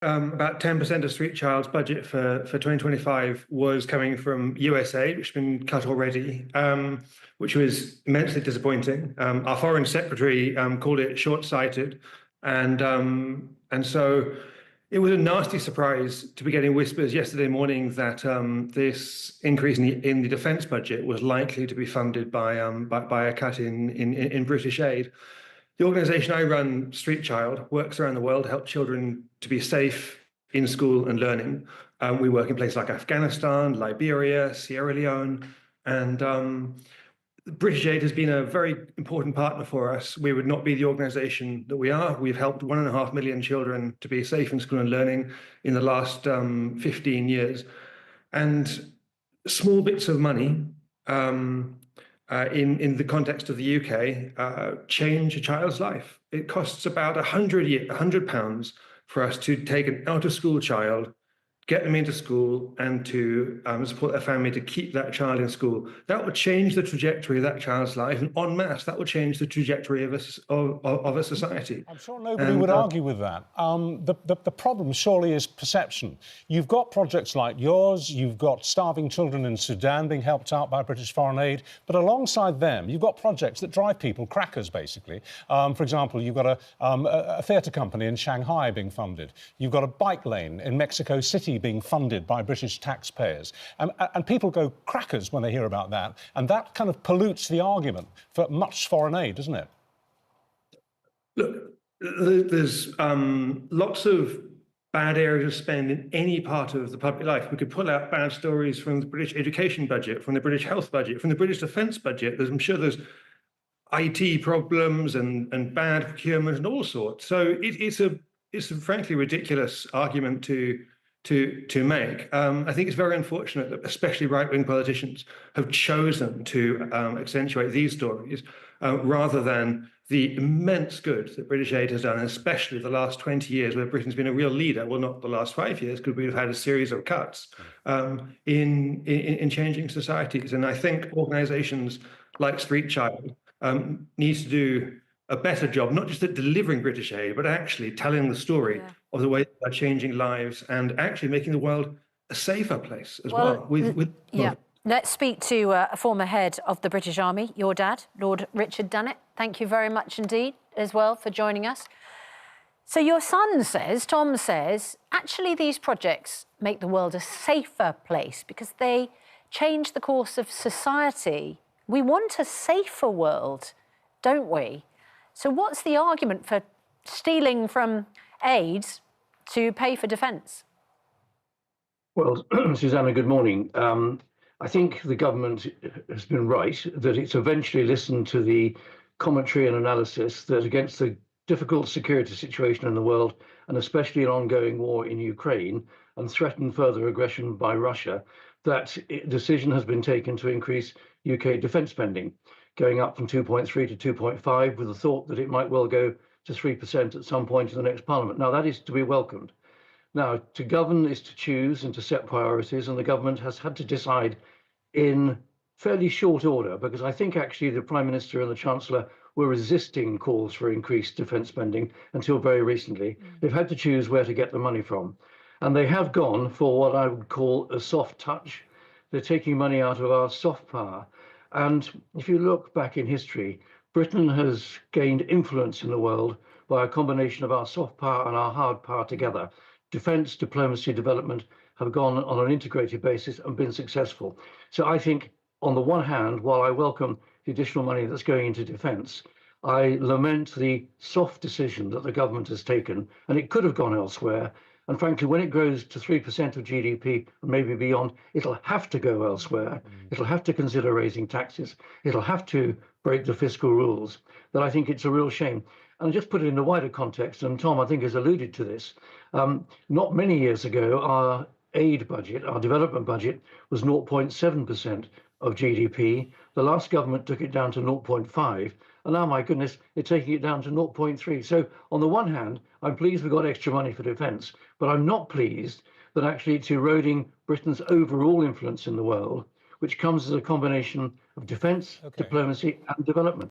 About 10% of Street Child's budget for 2025 was coming from USA, which has been cut already, which was immensely disappointing. Our foreign secretary called it short-sighted, and so it was a nasty surprise to be getting whispers yesterday morning that this increase in the defence budget was likely to be funded by a cut in British aid. The organisation I run, Street Child, works around the world to help children to be safe in school and learning. We work in places like Afghanistan, Liberia, Sierra Leone, and British Aid has been a very important partner for us. We would not be the organisation that we are. We've helped 1.5 million children to be safe in school and learning in the last 15 years. And small bits of money in the context of the UK change a child's life. It costs about £100 for us to take an out-of-school child, get them into school, and to support their family to keep that child in school. That would change the trajectory of that child's life, and en masse, that would change the trajectory of a society. I'm sure nobody would argue with that. The problem surely is perception. You've got projects like yours, you've got starving children in Sudan being helped out by British foreign aid, but alongside them, you've got projects that drive people crackers, basically. For example, you've got a theatre company in Shanghai being funded. You've got a bike lane in Mexico City being funded by British taxpayers. And people go crackers when they hear about that. And that kind of pollutes the argument for much foreign aid, doesn't it? Look, there's lots of bad areas of spend in any part of the public life. We could pull out bad stories from the British education budget, from the British health budget, from the British defence budget. I'm sure there's IT problems and bad procurement and all sorts. So it's a frankly ridiculous argument to make. I think it's very unfortunate that especially right-wing politicians have chosen to accentuate these stories rather than the immense good that British aid has done, especially the last 20 years where Britain's been a real leader. Well, not the last 5 years, because we've had a series of cuts in changing societies. And I think organisations like Street Child need to do a better job, not just at delivering British aid, but actually telling the story of the way they're changing lives and actually making the world a safer place as well. Let's speak to a former head of the British Army, your dad, Lord Richard Dannatt. Thank you very much indeed as well for joining us. So your son says, Tom says, actually these projects make the world a safer place because they change the course of society. We want a safer world, don't we? So what's the argument for stealing from aid to pay for defence? Well, Susanna, good morning. I think the government has been right that it's eventually listened to the commentary and analysis that against the difficult security situation in the world, and especially an ongoing war in Ukraine and threatened further aggression by Russia, that decision has been taken to increase UK defence spending, going up from 2.3 to 2.5 with the thought that it might well go to 3% at some point in the next Parliament. Now, that is to be welcomed. Now, to govern is to choose and to set priorities, and the government has had to decide in fairly short order, because I think actually the Prime Minister and the Chancellor were resisting calls for increased defence spending until very recently. They've had to choose where to get the money from. And they have gone for what I would call a soft touch. They're taking money out of our soft power. And if you look back in history, Britain has gained influence in the world by a combination of our soft power and our hard power together. Defence, diplomacy, development have gone on an integrated basis and been successful. So I think, on the one hand, while I welcome the additional money that's going into defence, I lament the soft decision that the government has taken, and it could have gone elsewhere. And frankly, when it grows to 3% of GDP and maybe beyond, it'll have to go elsewhere. It'll have to consider raising taxes. It'll have to break the fiscal rules. That I think it's a real shame. And just put it in the wider context, and Tom, I think, has alluded to this. Not many years ago, our aid budget, our development budget, was 0.7% of GDP. The last government took it down to 0.5. And now, my goodness, they're taking it down to 0.3. So on the one hand, I'm pleased we've got extra money for defence, but I'm not pleased that actually it's eroding Britain's overall influence in the world, which comes as a combination of defence, diplomacy and development.